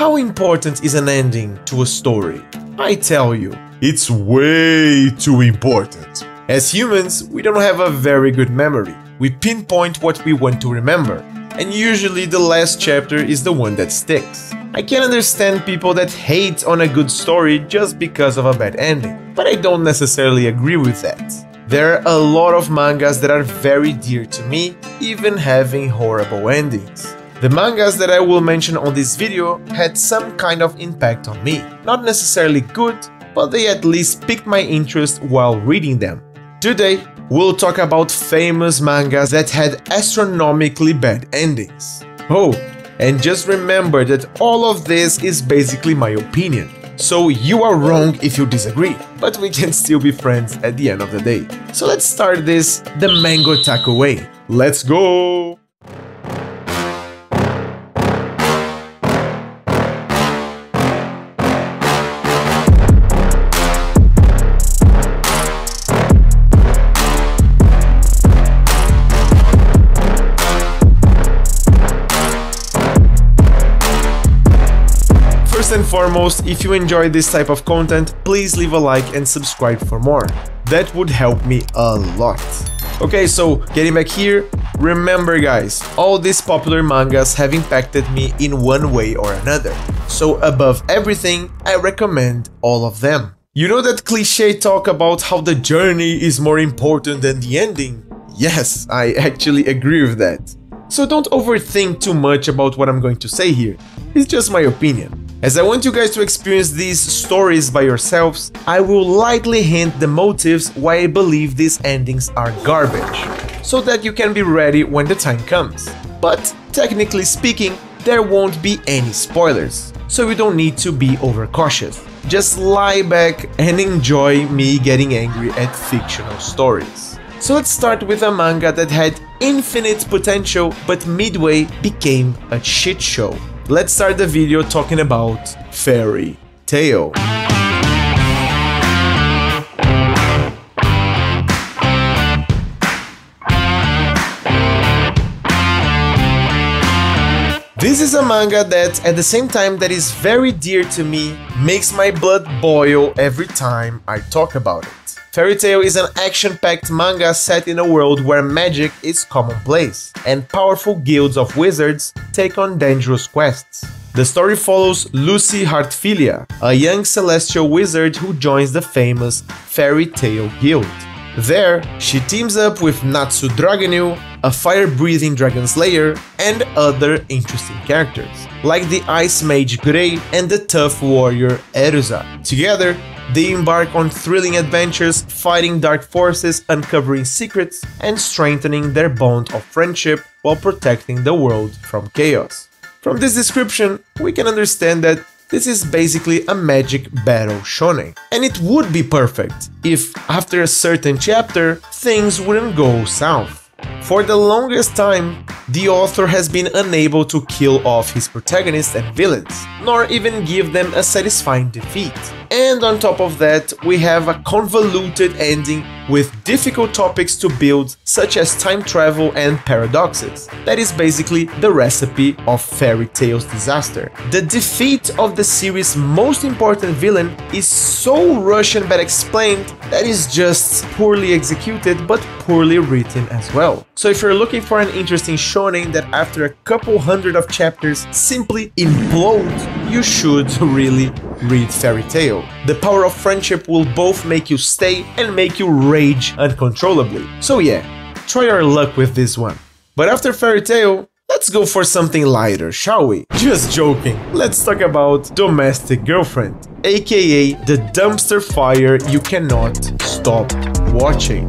How important is an ending to a story? I tell you, it's way too important. As humans, we don't have a very good memory. We pinpoint what we want to remember, and usually the last chapter is the one that sticks. I can understand people that hate on a good story just because of a bad ending, but I don't necessarily agree with that. There are a lot of mangas that are very dear to me, even having horrible endings. The mangas that I will mention on this video had some kind of impact on me. Not necessarily good, but they at least piqued my interest while reading them. Today, we'll talk about famous mangas that had astronomically bad endings. Oh, and just remember that all of this is basically my opinion. So you are wrong if you disagree, but we can still be friends at the end of the day. So let's start this the Mango Taco way. Let's go! First and foremost, if you enjoy this type of content, please leave a like and subscribe for more. That would help me a lot. Okay, so getting back here, remember guys, all these popular mangas have impacted me in one way or another. So above everything, I recommend all of them. You know that cliche talk about how the journey is more important than the ending? Yes, I actually agree with that. So don't overthink too much about what I'm going to say here. It's just my opinion. As I want you guys to experience these stories by yourselves, I will lightly hint the motives why I believe these endings are garbage, so that you can be ready when the time comes. But technically speaking, there won't be any spoilers, so you don't need to be overcautious. Just lie back and enjoy me getting angry at fictional stories. So let's start with a manga that had infinite potential but midway became a shit show. Let's start the video talking about Fairy Tail. This is a manga that, at the same time that is very dear to me, makes my blood boil every time I talk about it. Fairy Tail is an action-packed manga set in a world where magic is commonplace, and powerful guilds of wizards take on dangerous quests. The story follows Lucy Heartfilia, a young celestial wizard who joins the famous Fairy Tail Guild. There, she teams up with Natsu Dragonil, a fire-breathing dragon slayer, and other interesting characters, like the Ice Mage Grey and the tough warrior Eruza. Together, they embark on thrilling adventures, fighting dark forces, uncovering secrets, and strengthening their bond of friendship while protecting the world from chaos. From this description, we can understand that this is basically a magic battle shonen. And it would be perfect if, after a certain chapter, things wouldn't go south. For the longest time, the author has been unable to kill off his protagonists and villains, nor even give them a satisfying defeat. And on top of that, we have a convoluted ending with difficult topics to build, such as time travel and paradoxes. That is basically the recipe of Fairy Tail's disaster. The defeat of the series' most important villain is so Russian but explained that is just poorly executed but poorly written as well. So if you're looking for an interesting shonen that after a couple hundred of chapters simply implodes, you should really read Fairy Tail. The power of friendship will both make you stay and make you rage uncontrollably. So yeah, try your luck with this one. But after Fairy Tail, let's go for something lighter, shall we? Just joking, let's talk about Domestic Girlfriend, aka the dumpster fire you cannot stop watching.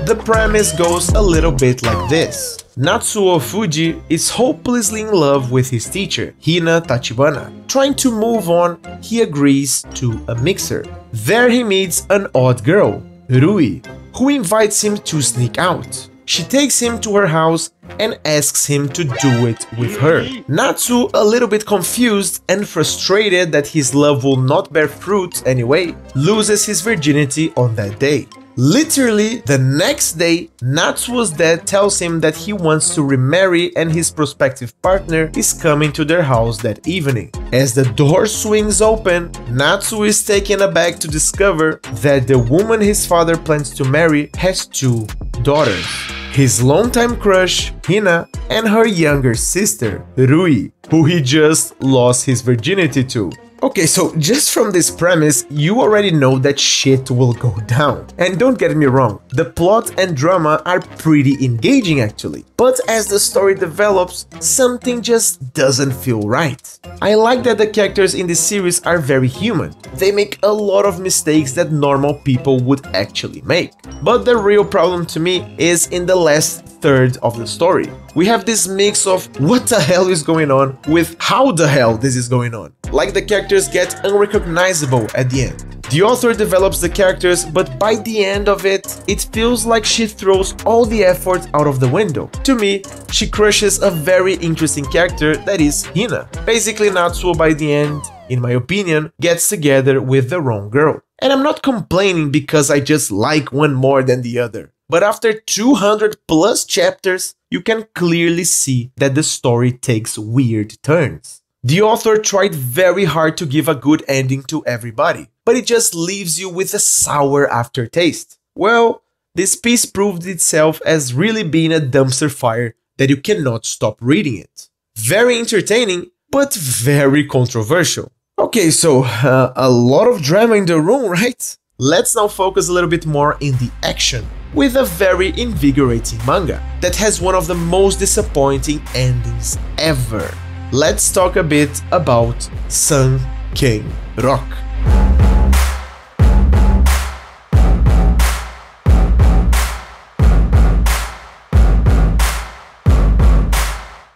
The premise goes a little bit like this. Natsuo Fuji is hopelessly in love with his teacher, Hina Tachibana. Trying to move on, he agrees to a mixer. There he meets an odd girl, Rui, who invites him to sneak out. She takes him to her house and asks him to do it with her. Natsu, a little bit confused and frustrated that his love will not bear fruit anyway, loses his virginity on that day. Literally, the next day, Natsuo's dad tells him that he wants to remarry and his prospective partner is coming to their house that evening. As the door swings open, Natsuo is taken aback to discover that the woman his father plans to marry has 2 daughters. His longtime crush, Hina, and her younger sister, Rui, who he just lost his virginity to. Okay, so just from this premise, you already know that shit will go down. And don't get me wrong, the plot and drama are pretty engaging actually. But as the story develops, something just doesn't feel right. I like that the characters in this series are very human. They make a lot of mistakes that normal people would actually make. But the real problem to me is in the last third of the story. We have this mix of what the hell is going on with how the hell this is going on. Like the characters get unrecognizable at the end. The author develops the characters, but by the end of it, it feels like she throws all the effort out of the window. To me, she crushes a very interesting character that is Hina. Basically, Natsuo by the end, in my opinion, gets together with the wrong girl. And I'm not complaining because I just like one more than the other. But after 200 plus chapters, you can clearly see that the story takes weird turns. The author tried very hard to give a good ending to everybody, but it just leaves you with a sour aftertaste. Well, this piece proved itself as really being a dumpster fire that you cannot stop reading it. Very entertaining, but very controversial. Okay, so a lot of drama in the room, right? Let's now focus a little bit more in the action, with a very invigorating manga that has one of the most disappointing endings ever. Let's talk a bit about Sun-Ken Rock.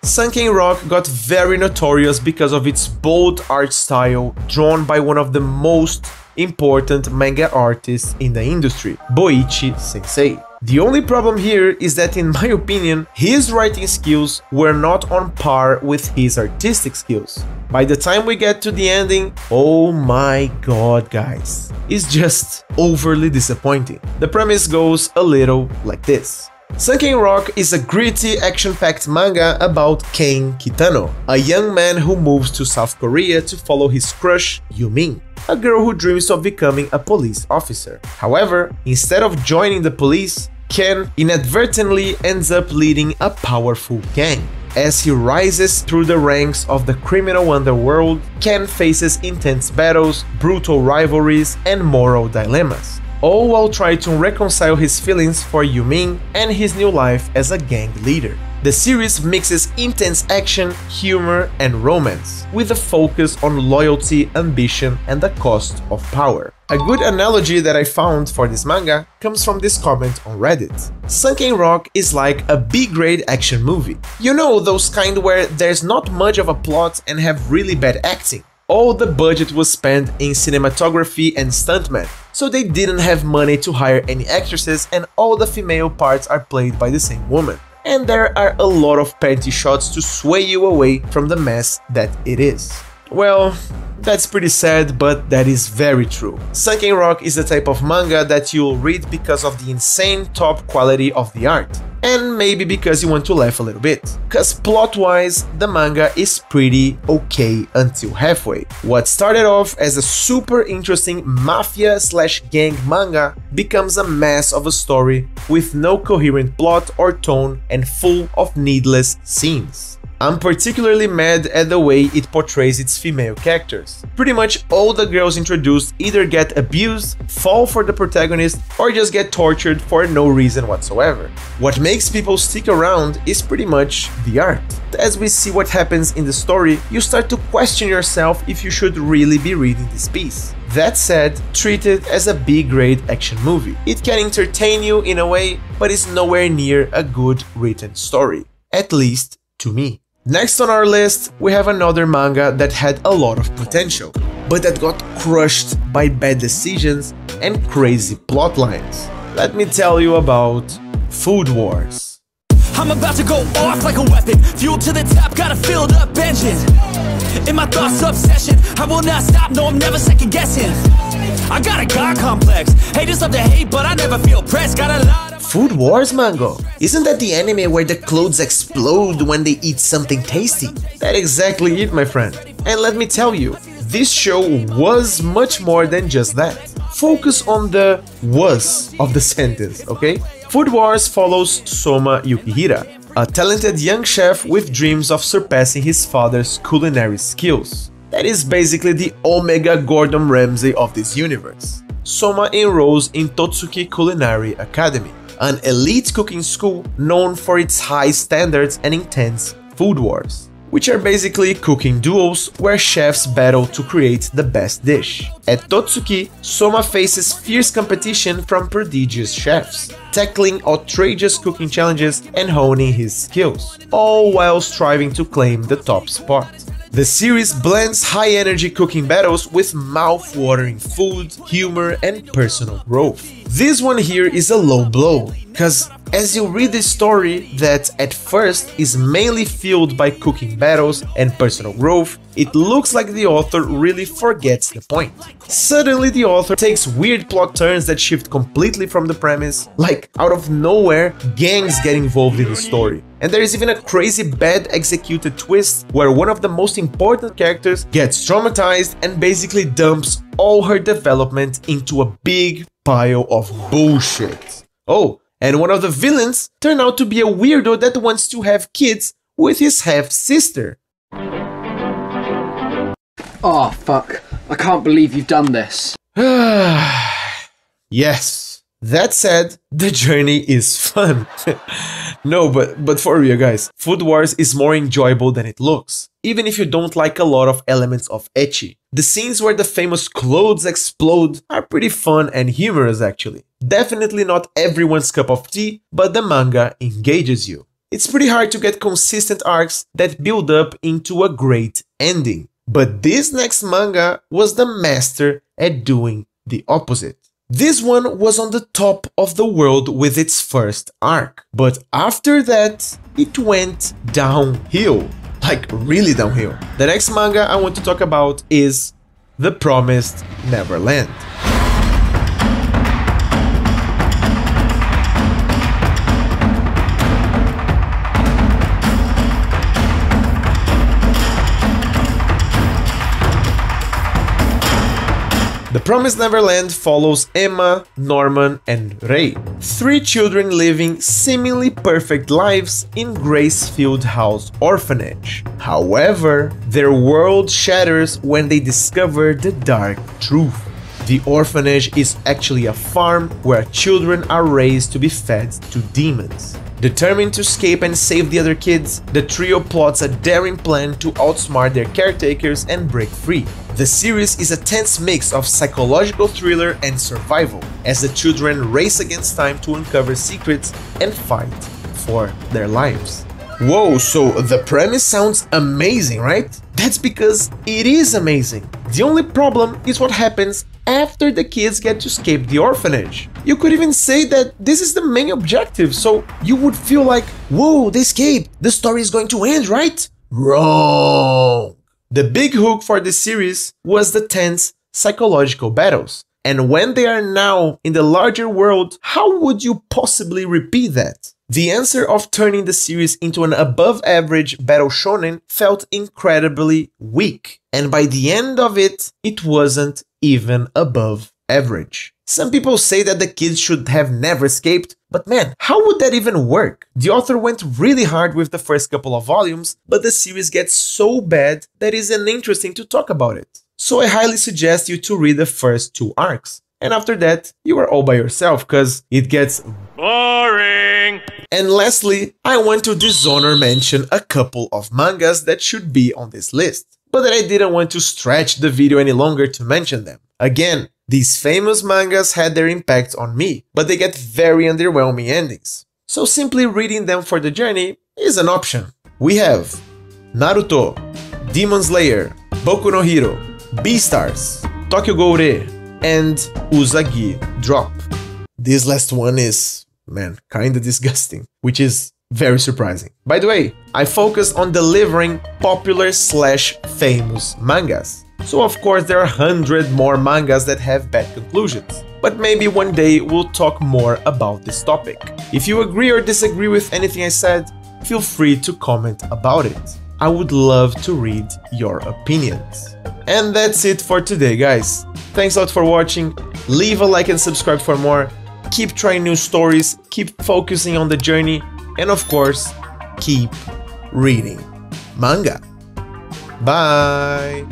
Sun-Ken Rock got very notorious because of its bold art style drawn by one of the most important manga artists in the industry, Boichi Sensei. The only problem here is that, in my opinion, his writing skills were not on par with his artistic skills. By the time we get to the ending, oh my god guys, it's just overly disappointing. The premise goes a little like this. Sun-Ken Rock is a gritty, action-packed manga about Ken Kitano, a young man who moves to South Korea to follow his crush, Yumin, a girl who dreams of becoming a police officer. However, instead of joining the police, Ken inadvertently ends up leading a powerful gang. As he rises through the ranks of the criminal underworld, Ken faces intense battles, brutal rivalries, and moral dilemmas, all while trying to reconcile his feelings for Yumin and his new life as a gang leader. The series mixes intense action, humor, and romance, with a focus on loyalty, ambition, and the cost of power. A good analogy that I found for this manga comes from this comment on Reddit. Sun-Ken Rock is like a B-grade action movie. You know, those kind where there's not much of a plot and have really bad acting. All the budget was spent in cinematography and stuntmen, so they didn't have money to hire any actresses and all the female parts are played by the same woman. And there are a lot of panty shots to sway you away from the mess that it is. Well, that's pretty sad, but that is very true. Sun-Ken Rock is the type of manga that you'll read because of the insane top quality of the art. And maybe because you want to laugh a little bit. Cause plot-wise, the manga is pretty okay until halfway. What started off as a super interesting mafia/gang manga becomes a mess of a story with no coherent plot or tone and full of needless scenes. I'm particularly mad at the way it portrays its female characters. Pretty much all the girls introduced either get abused, fall for the protagonist, or just get tortured for no reason whatsoever. What makes people stick around is pretty much the art. As we see what happens in the story, you start to question yourself if you should really be reading this piece. That said, treat it as a B-grade action movie. It can entertain you in a way, but is nowhere near a good written story. At least to me. Next on our list, we have another manga that had a lot of potential, but that got crushed by bad decisions and crazy plot lines. Let me tell you about Food Wars. I'm about to go off like a weapon, fuel to the top, got a filled up engine. In my thoughts obsession, I will not stop, no I'm never second guessing. I got a God complex. Haters love to hate, but I never feel pressed. Got a lot of Food Wars, Mango? Isn't that the anime where the clothes explode when they eat something tasty? That's exactly it, my friend. And let me tell you, this show was much more than just that. Focus on the was of the sentence, okay? Food Wars follows Soma Yukihira, a talented young chef with dreams of surpassing his father's culinary skills. That is basically the Omega Gordon Ramsay of this universe. Soma enrolls in Totsuki Culinary Academy, an elite cooking school known for its high standards and intense food wars, which are basically cooking duels where chefs battle to create the best dish. At Totsuki, Soma faces fierce competition from prodigious chefs, tackling outrageous cooking challenges and honing his skills, all while striving to claim the top spot. The series blends high-energy cooking battles with mouth-watering food, humor, and personal growth. This one here is a low blow, cause as you read this story that at first is mainly fueled by cooking battles and personal growth, it looks like the author really forgets the point. Suddenly the author takes weird plot turns that shift completely from the premise, like out of nowhere, gangs get involved in the story. And there is even a crazy bad executed twist where one of the most important characters gets traumatized and basically dumps all her development into a big pile of bullshit. Oh, and one of the villains turned out to be a weirdo that wants to have kids with his half-sister. Oh, fuck. I can't believe you've done this. Yes. That said, the journey is fun. No, but for real, guys, Food Wars is more enjoyable than it looks, even if you don't like a lot of elements of ecchi. The scenes where the famous clothes explode are pretty fun and humorous actually. Definitely not everyone's cup of tea, but the manga engages you. It's pretty hard to get consistent arcs that build up into a great ending. But this next manga was the master at doing the opposite. This one was on the top of the world with its first arc, but after that, it went downhill, like really downhill. The next manga I want to talk about is The Promised Neverland. The Promised Neverland follows Emma, Norman, and Ray, three children living seemingly perfect lives in Gracefield House Orphanage. However, their world shatters when they discover the dark truth. The orphanage is actually a farm where children are raised to be fed to demons. Determined to escape and save the other kids, the trio plots a daring plan to outsmart their caretakers and break free. The series is a tense mix of psychological thriller and survival, as the children race against time to uncover secrets and fight for their lives. Whoa, so the premise sounds amazing, right? That's because it is amazing. The only problem is what happens after the kids get to escape the orphanage. You could even say that this is the main objective, so you would feel like, whoa, they escaped, the story is going to end, right? Wrong! The big hook for this series was the tense psychological battles. And when they are now in the larger world, how would you possibly repeat that? The answer of turning the series into an above-average battle shonen felt incredibly weak, and by the end of it, it wasn't even above average. Some people say that the kids should have never escaped, but man, how would that even work? The author went really hard with the first couple of volumes, but the series gets so bad that it isn't interesting to talk about it. So I highly suggest you to read the first two arcs. And after that, you are all by yourself, cause it gets boring. And lastly, I want to dishonor mention a couple of mangas that should be on this list, but that I didn't want to stretch the video any longer to mention them. Again, these famous mangas had their impact on me, but they get very underwhelming endings. So simply reading them for the journey is an option. We have Naruto, Demon Slayer, Boku no Hero, Beastars, Tokyo Ghoul, and Usagi Drop. This last one is, man, kinda disgusting, which is very surprising. By the way, I focus on delivering popular/famous mangas. So of course there are 100 more mangas that have bad conclusions. But maybe one day we'll talk more about this topic. If you agree or disagree with anything I said, feel free to comment about it. I would love to read your opinions. And that's it for today, guys. Thanks a lot for watching. Leave a like and subscribe for more. Keep trying new stories, keep focusing on the journey, and of course, keep reading manga. Bye!